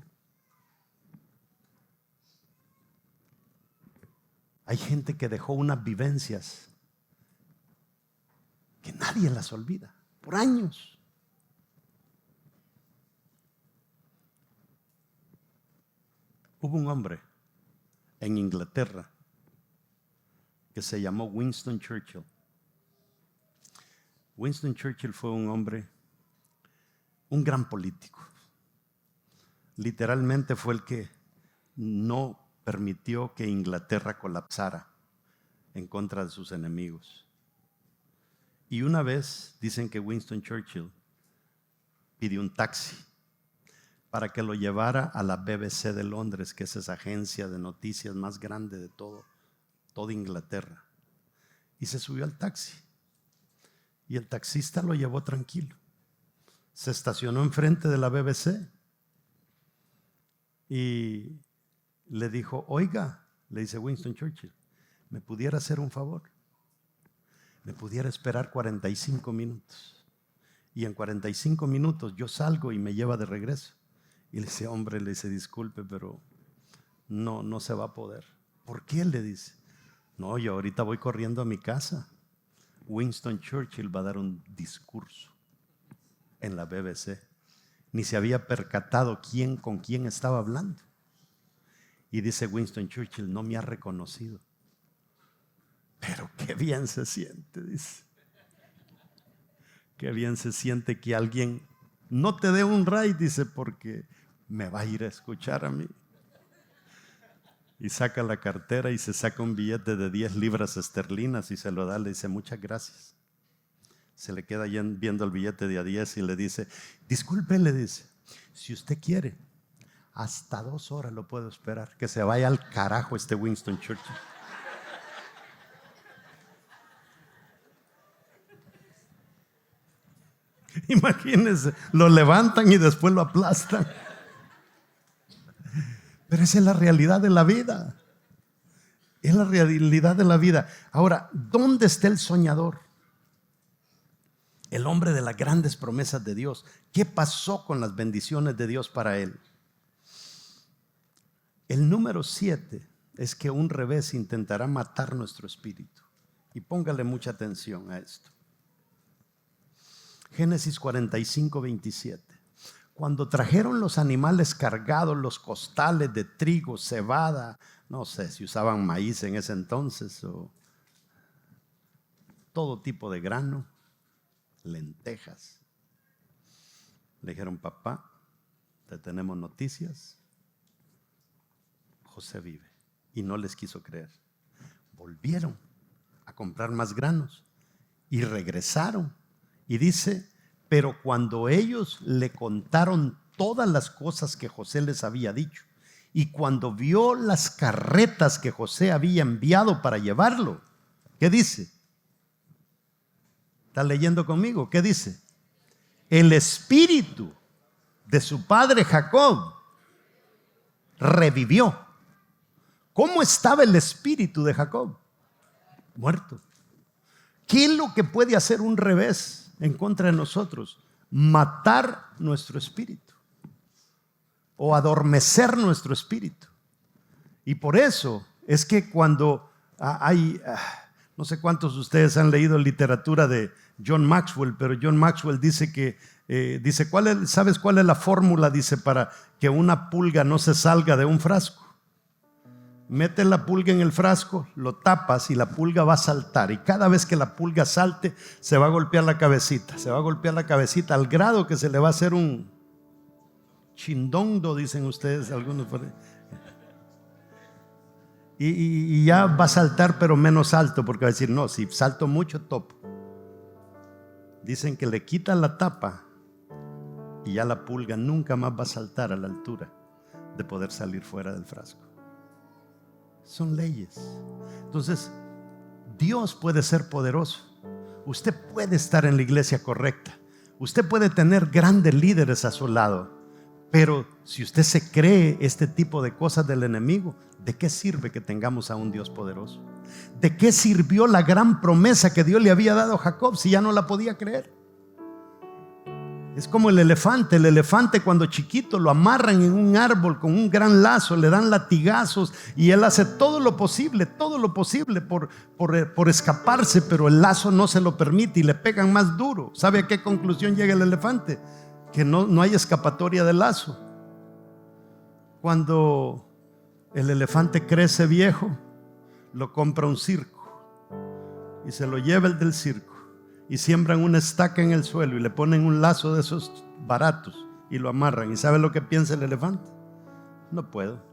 Speaker 2: Hay gente que dejó unas vivencias que nadie las olvida, por años. Hubo un hombre en Inglaterra que se llamó Winston Churchill. Winston Churchill fue un hombre, un gran político. Literalmente fue el que no permitió que Inglaterra colapsara en contra de sus enemigos. Y una vez dicen que Winston Churchill pidió un taxi para que lo llevara a la BBC de Londres, que es esa agencia de noticias más grande de toda Inglaterra. Y se subió al taxi. Y el taxista lo llevó tranquilo. Se estacionó enfrente de la BBC. Y le dijo, oiga, le dice Winston Churchill, ¿me pudiera hacer un favor? ¿Me pudiera esperar 45 minutos? Y en 45 minutos yo salgo y me lleva de regreso. Y le dice, hombre, le dice, disculpe, pero no se va a poder. ¿Por qué? Le dice. No, yo ahorita voy corriendo a mi casa. Winston Churchill va a dar un discurso en la BBC. Ni se había percatado con quién estaba hablando. Y dice Winston Churchill, no me ha reconocido. Pero qué bien se siente, dice. Qué bien se siente que alguien no te dé un ride, dice, porque me va a ir a escuchar a mí. Y saca la cartera y se saca un billete de 10 libras esterlinas y se lo da, le dice, muchas gracias. Se le queda viendo el billete de a 10 y le dice, disculpe, le dice, si usted quiere, hasta 2 horas lo puedo esperar. Que se vaya al carajo este Winston Churchill. Imagínense, lo levantan y después lo aplastan. Pero esa es la realidad de la vida. Es la realidad de la vida. Ahora, ¿dónde está el soñador? El hombre de las grandes promesas de Dios. ¿Qué pasó con las bendiciones de Dios para él? El número 7 es que un revés intentará matar nuestro espíritu. Y póngale mucha atención a esto. Génesis 45, 27. Cuando trajeron los animales cargados, los costales de trigo, cebada, no sé si usaban maíz en ese entonces o todo tipo de grano, lentejas. Le dijeron, papá, te tenemos noticias. José vive. Y no les quiso creer. Volvieron a comprar más granos y regresaron. Y dice, pero cuando ellos le contaron todas las cosas que José les había dicho y cuando vio las carretas que José había enviado para llevarlo, ¿qué dice? ¿Está leyendo conmigo? ¿Qué dice? El espíritu de su padre Jacob revivió. ¿Cómo estaba el espíritu de Jacob? Muerto. ¿Qué es lo que puede hacer un revés en contra de nosotros? Matar nuestro espíritu o adormecer nuestro espíritu. Y por eso es que cuando hay, no sé cuántos de ustedes han leído literatura de John Maxwell, pero John Maxwell dice que, ¿sabes cuál es la fórmula? Dice, para que una pulga no se salga de un frasco. Metes la pulga en el frasco, lo tapas y la pulga va a saltar. Y cada vez que la pulga salte, se va a golpear la cabecita. Se va a golpear la cabecita al grado que se le va a hacer un chindondo, dicen ustedes, algunos. Y ya va a saltar, pero menos alto, porque va a decir, no, si salto mucho, topo. Dicen que le quitan la tapa y ya la pulga nunca más va a saltar a la altura de poder salir fuera del frasco. Son leyes. Entonces, Dios puede ser poderoso. Usted puede estar en la iglesia correcta. Usted puede tener grandes líderes a su lado. Pero si usted se cree este tipo de cosas del enemigo, ¿de qué sirve que tengamos a un Dios poderoso? ¿De qué sirvió la gran promesa que Dios le había dado a Jacob si ya no la podía creer? Es como el elefante. El elefante, cuando chiquito, lo amarran en un árbol con un gran lazo, le dan latigazos y él hace todo lo posible por escaparse, pero el lazo no se lo permite y le pegan más duro. ¿Sabe a qué conclusión llega el elefante? Que no hay escapatoria del lazo. Cuando el elefante crece viejo, lo compra un circo y se lo lleva el del circo. Y siembran una estaca en el suelo y le ponen un lazo de esos baratos y lo amarran. ¿Y sabe lo que piensa el elefante? No puedo.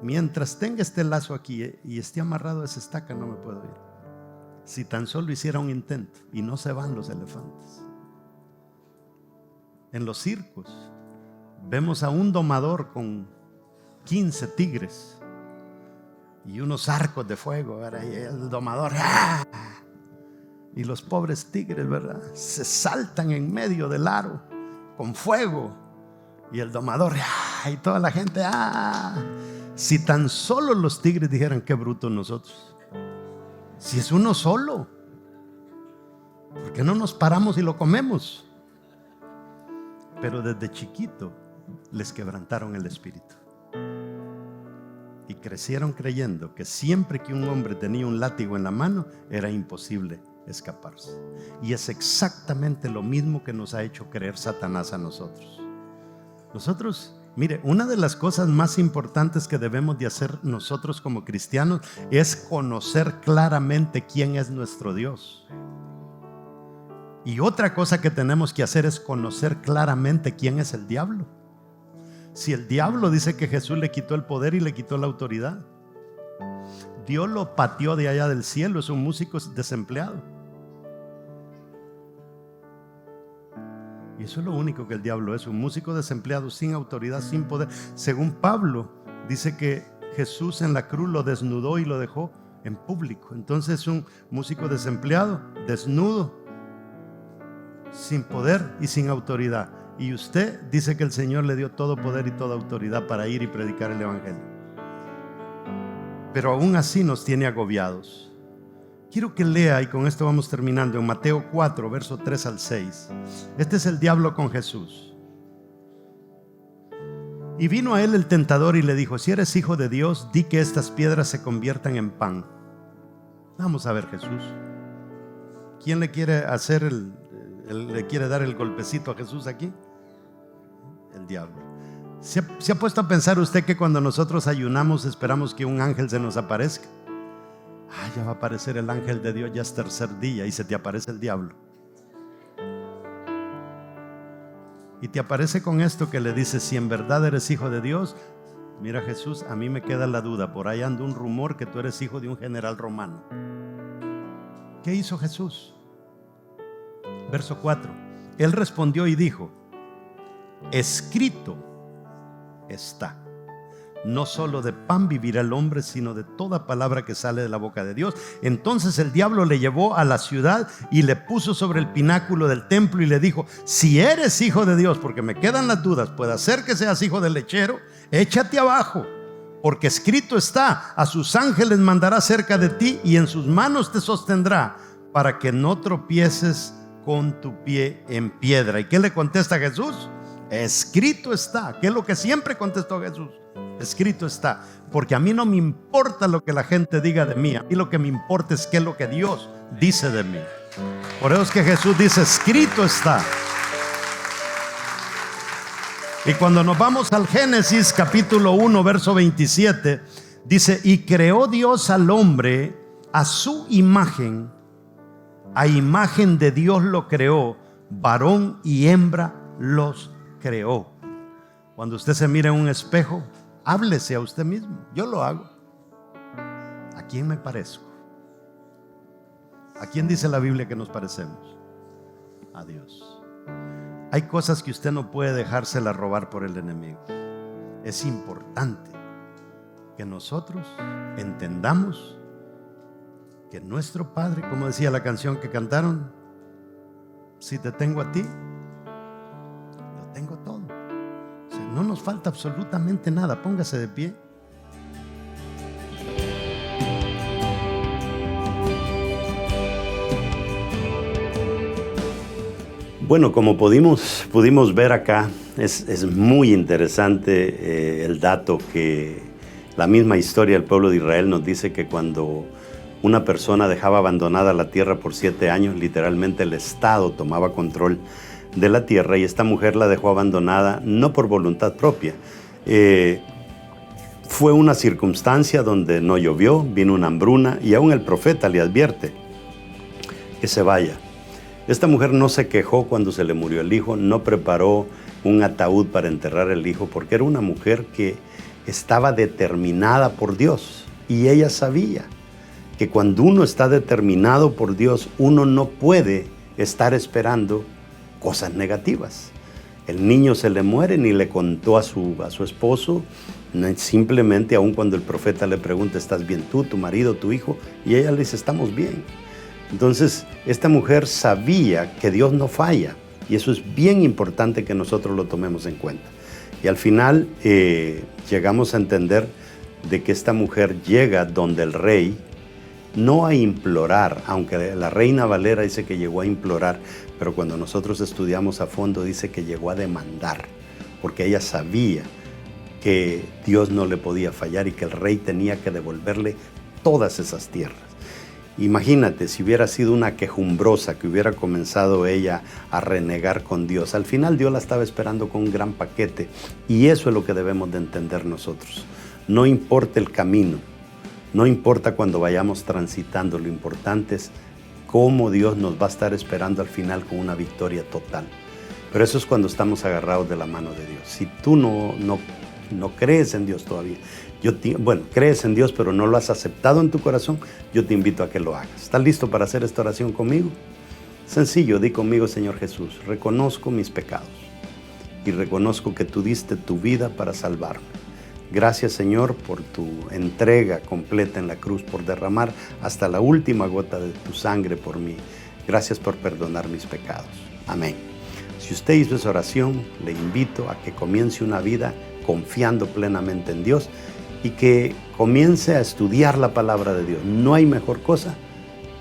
Speaker 2: Mientras tenga este lazo aquí y esté amarrado a esa estaca, no me puedo ir. Si tan solo hiciera un intento. Y no se van los elefantes. En los circos vemos a un domador con 15 tigres y unos arcos de fuego, ¿verdad? Y el domador, ¡ah! Y los pobres tigres, ¿verdad?, se saltan en medio del aro con fuego. Y el domador, ¡ah! Y toda la gente, ¡ah! Si tan solo los tigres dijeran, qué brutos nosotros. Si es uno solo, ¿por qué no nos paramos y lo comemos? Pero desde chiquito les quebrantaron el espíritu. Y crecieron creyendo que siempre que un hombre tenía un látigo en la mano, era imposible escaparse. Y es exactamente lo mismo que nos ha hecho creer Satanás a nosotros. Nosotros, mire, una de las cosas más importantes que debemos de hacer nosotros como cristianos es conocer claramente quién es nuestro Dios. Y otra cosa que tenemos que hacer es conocer claramente quién es el diablo. Si el diablo dice que Jesús le quitó el poder y le quitó la autoridad, Dios lo pateó de allá del cielo, es un músico desempleado. Y eso es lo único que el diablo es, un músico desempleado, sin autoridad, sin poder. Según Pablo, dice que Jesús en la cruz lo desnudó y lo dejó en público. Entonces es un músico desempleado, desnudo, sin poder y sin autoridad. Y usted dice que el Señor le dio todo poder y toda autoridad para ir y predicar el evangelio. Pero aún así nos tiene agobiados. Quiero que lea, y con esto vamos terminando, en Mateo 4, verso 3 al 6. Este es el diablo con Jesús. Y vino a él el tentador y le dijo, si eres hijo de Dios, di que estas piedras se conviertan en pan. Vamos a ver, Jesús. ¿Quién le quiere hacer le quiere dar el golpecito a Jesús aquí? El diablo. ¿Se ha puesto a pensar usted que cuando nosotros ayunamos esperamos que un ángel se nos aparezca? Ya va a aparecer el ángel de Dios, ya es tercer día y se te aparece el diablo. Y te aparece con esto que le dice, si en verdad eres hijo de Dios, mira Jesús, a mí me queda la duda, por ahí anda un rumor que tú eres hijo de un general romano. ¿Qué hizo Jesús? Verso 4. Él respondió y dijo, escrito está, no solo de pan vivirá el hombre, sino de toda palabra que sale de la boca de Dios. Entonces el diablo le llevó a la ciudad y le puso sobre el pináculo del templo y le dijo, si eres hijo de Dios, porque me quedan las dudas, puede ser que seas hijo del lechero, échate abajo, porque escrito está, a sus ángeles mandará cerca de ti y en sus manos te sostendrá, para que no tropieces con tu pie en piedra. ¿Y qué le contesta Jesús? Escrito está. ¿Qué es lo que siempre contestó Jesús? Escrito está. Porque a mí no me importa lo que la gente diga de mí. A mí lo que me importa es qué es lo que Dios dice de mí. Por eso es que Jesús dice, escrito está. Y cuando nos vamos al Génesis capítulo 1 verso 27, dice, y creó Dios al hombre a su imagen, a imagen de Dios lo creó, varón y hembra los creó. Cuando usted se mira en un espejo, háblese a usted mismo. Yo lo hago. ¿A quién me parezco? ¿A quién dice la Biblia que nos parecemos? A Dios. Hay cosas que usted no puede dejársela robar por el enemigo. Es importante que nosotros entendamos que nuestro Padre, como decía la canción que cantaron, si te tengo a ti, lo tengo todo. O sea, no nos falta absolutamente nada. Póngase de pie. Bueno, como pudimos ver acá, es muy interesante el dato que la misma historia del pueblo de Israel nos dice que cuando una persona dejaba abandonada la tierra por 7 años, literalmente el Estado tomaba control de la tierra, y esta mujer la dejó abandonada no por voluntad propia. Fue una circunstancia donde no llovió, vino una hambruna, y aún el profeta le advierte que se vaya. Esta mujer no se quejó cuando se le murió el hijo, no preparó un ataúd para enterrar el hijo, porque era una mujer que estaba determinada por Dios, y ella sabía que cuando uno está determinado por Dios, uno no puede estar esperando cosas negativas. El niño se le muere, ni le contó a su esposo, simplemente aun cuando el profeta le pregunta, ¿estás bien tú, tu marido, tu hijo? Y ella le dice, estamos bien. Entonces, esta mujer sabía que Dios no falla, y eso es bien importante que nosotros lo tomemos en cuenta. Y al final llegamos a entender de que esta mujer llega donde el rey, no a implorar, aunque la Reina Valera dice que llegó a implorar, pero cuando nosotros estudiamos a fondo dice que llegó a demandar, porque ella sabía que Dios no le podía fallar y que el rey tenía que devolverle todas esas tierras. Imagínate si hubiera sido una quejumbrosa que hubiera comenzado ella a renegar con Dios. Al final Dios la estaba esperando con un gran paquete, y eso es lo que debemos de entender nosotros. No importa el camino, no importa cuando vayamos transitando, lo importante es cómo Dios nos va a estar esperando al final con una victoria total. Pero eso es cuando estamos agarrados de la mano de Dios. Si tú no crees en Dios todavía, crees en Dios pero no lo has aceptado en tu corazón, yo te invito a que lo hagas. ¿Estás listo para hacer esta oración conmigo? Sencillo, di conmigo: Señor Jesús, reconozco mis pecados y reconozco que tú diste tu vida para salvarme. Gracias, Señor, por tu entrega completa en la cruz, por derramar hasta la última gota de tu sangre por mí. Gracias por perdonar mis pecados. Amén. Si usted hizo esa oración, le invito a que comience una vida confiando plenamente en Dios y que comience a estudiar la palabra de Dios. No hay mejor cosa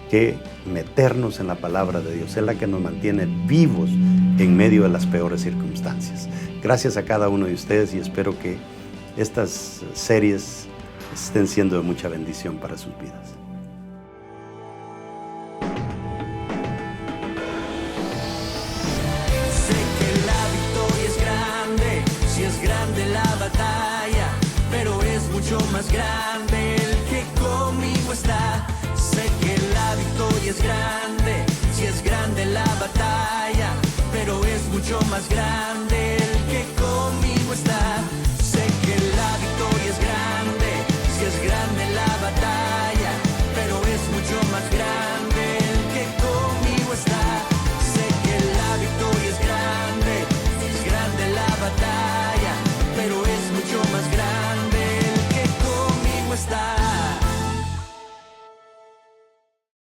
Speaker 2: que meternos en la palabra de Dios. Es la que nos mantiene vivos en medio de las peores circunstancias. Gracias a cada uno de ustedes, y espero que estas series estén siendo de mucha bendición para sus vidas.
Speaker 1: Sé que la victoria es grande, si es grande la batalla, pero es mucho más grande el que conmigo está. Sé que la victoria es grande, si es grande la batalla, pero es mucho más grande